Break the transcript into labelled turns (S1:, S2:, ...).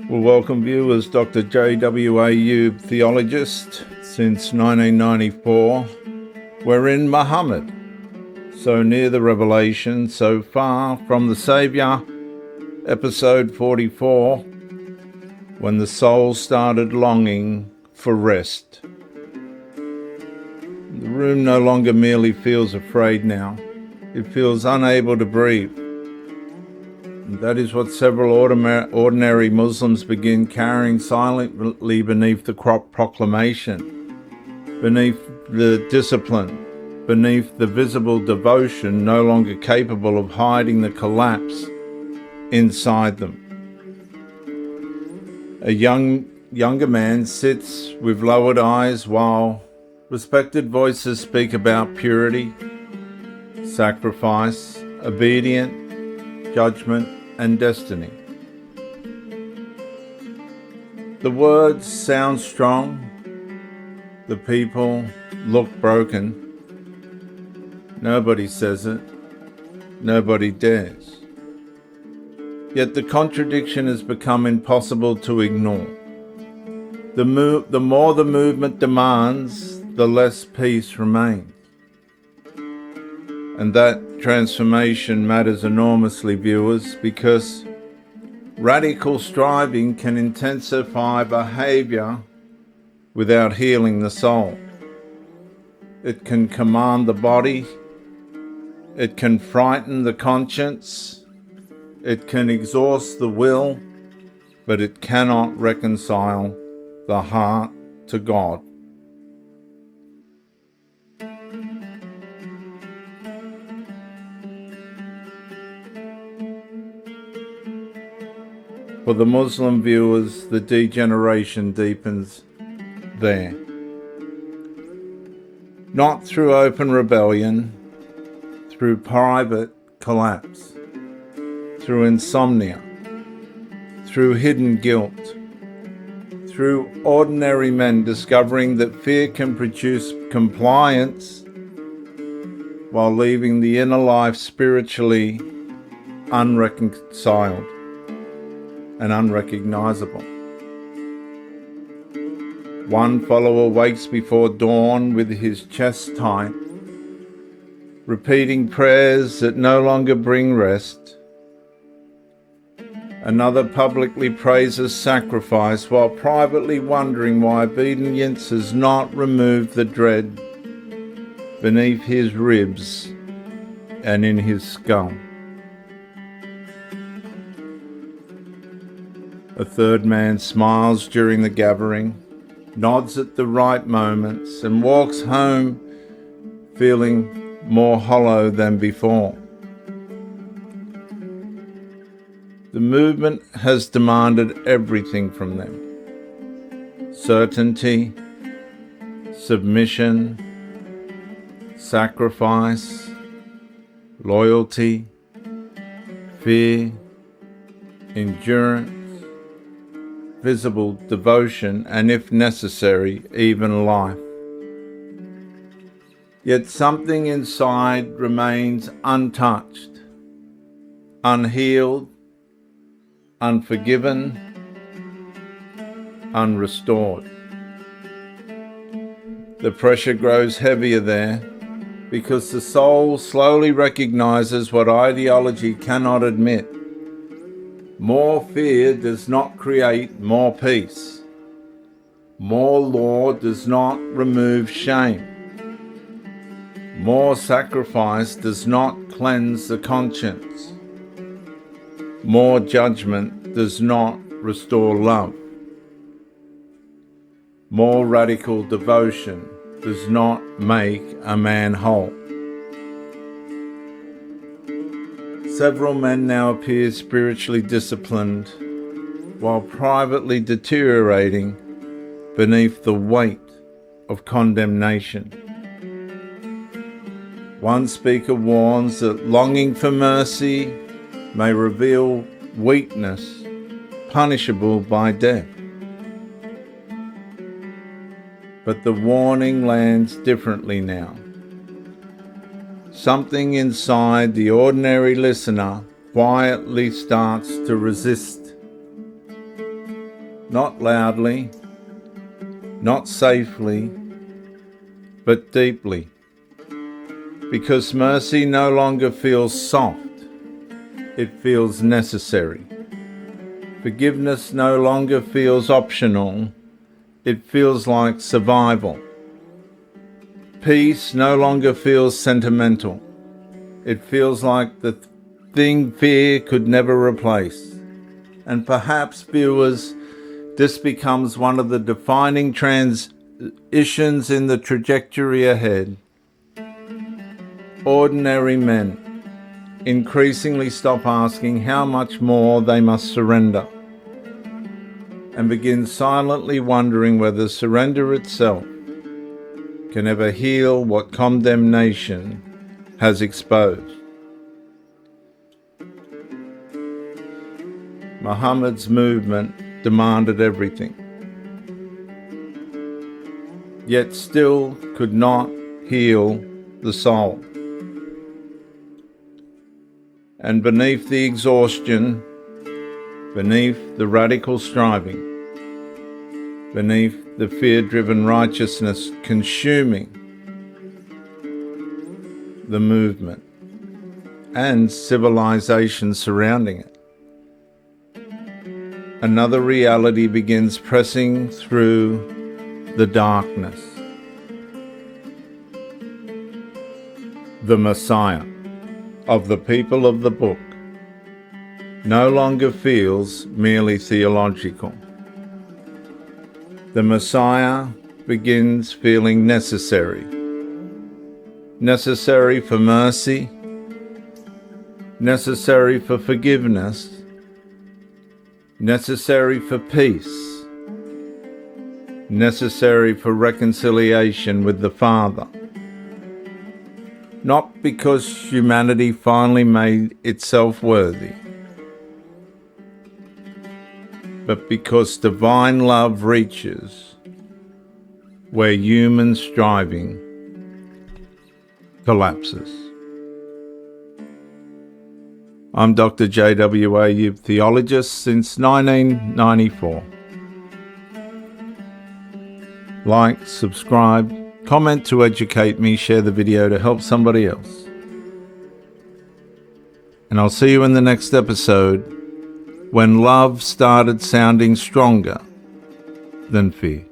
S1: Well, welcome viewers, Dr. J.W. Ayub, theologist since 1994. We're in Muhammad, so near the revelation, so far from the Saviour, episode 44, when the soul started longing for rest. The room no longer merely feels afraid now, it feels unable to breathe. That is what several ordinary Muslims begin carrying silently beneath the proclamation, beneath the discipline, beneath the visible devotion, no longer capable of hiding the collapse inside them. A younger man sits with lowered eyes while respected voices speak about purity, sacrifice, obedience, judgment, and destiny. The words sound strong. The people look broken. Nobody says it. Nobody dares. Yet the contradiction has become impossible to ignore. The more the movement demands, the less peace remains. And that transformation matters enormously, viewers, because radical striving can intensify behavior without healing the soul. It can command the body, it can frighten the conscience, it can exhaust the will, but it cannot reconcile the heart to God. For the Muslim viewers, the degeneration deepens there. Not through open rebellion, through private collapse, through insomnia, through hidden guilt, through ordinary men discovering that fear can produce compliance while leaving the inner life spiritually unreconciled and unrecognizable. One follower wakes before dawn with his chest tight, repeating prayers that no longer bring rest. Another publicly praises sacrifice while privately wondering why obedience has not removed the dread beneath his ribs and in his skull. A third man smiles during the gathering, nods at the right moments, and walks home feeling more hollow than before. The movement has demanded everything from them: certainty, submission, sacrifice, loyalty, fear, endurance, visible devotion, and if necessary, even life. Yet something inside remains untouched, unhealed, unforgiven, unrestored. The pressure grows heavier there because the soul slowly recognizes what ideology cannot admit. More fear does not create more peace. More law does not remove shame. More sacrifice does not cleanse the conscience. More judgment does not restore love. More radical devotion does not make a man whole. Several men now appear spiritually disciplined while privately deteriorating beneath the weight of condemnation. One speaker warns that longing for mercy may reveal weakness punishable by death. But the warning lands differently now. Something inside the ordinary listener quietly starts to resist. not loudly, not safely, but deeply. Because mercy no longer feels soft, it feels necessary. Forgiveness no longer feels optional, it feels like survival. Peace no longer feels sentimental, it feels like the thing fear could never replace. And perhaps, viewers, this becomes one of the defining transitions in the trajectory ahead. Ordinary men increasingly stop asking how much more they must surrender and begin silently wondering whether surrender itself can ever heal what condemnation has exposed. Muhammad's movement demanded everything, yet still could not heal the soul. And beneath the exhaustion, beneath the radical striving, beneath the fear-driven righteousness consuming the movement and civilization surrounding it, another reality begins pressing through the darkness. The Messiah of the people of the book no longer feels merely theological. The Messiah begins feeling necessary. Necessary for mercy, necessary for forgiveness, necessary for peace, necessary for reconciliation with the Father. Not because humanity finally made itself worthy, but because divine love reaches where human striving collapses. I'm Dr. J.W. Ayub, theologist since 1994. Like, subscribe, comment to educate me, share the video to help somebody else. And I'll see you in the next episode when love started sounding stronger than fear.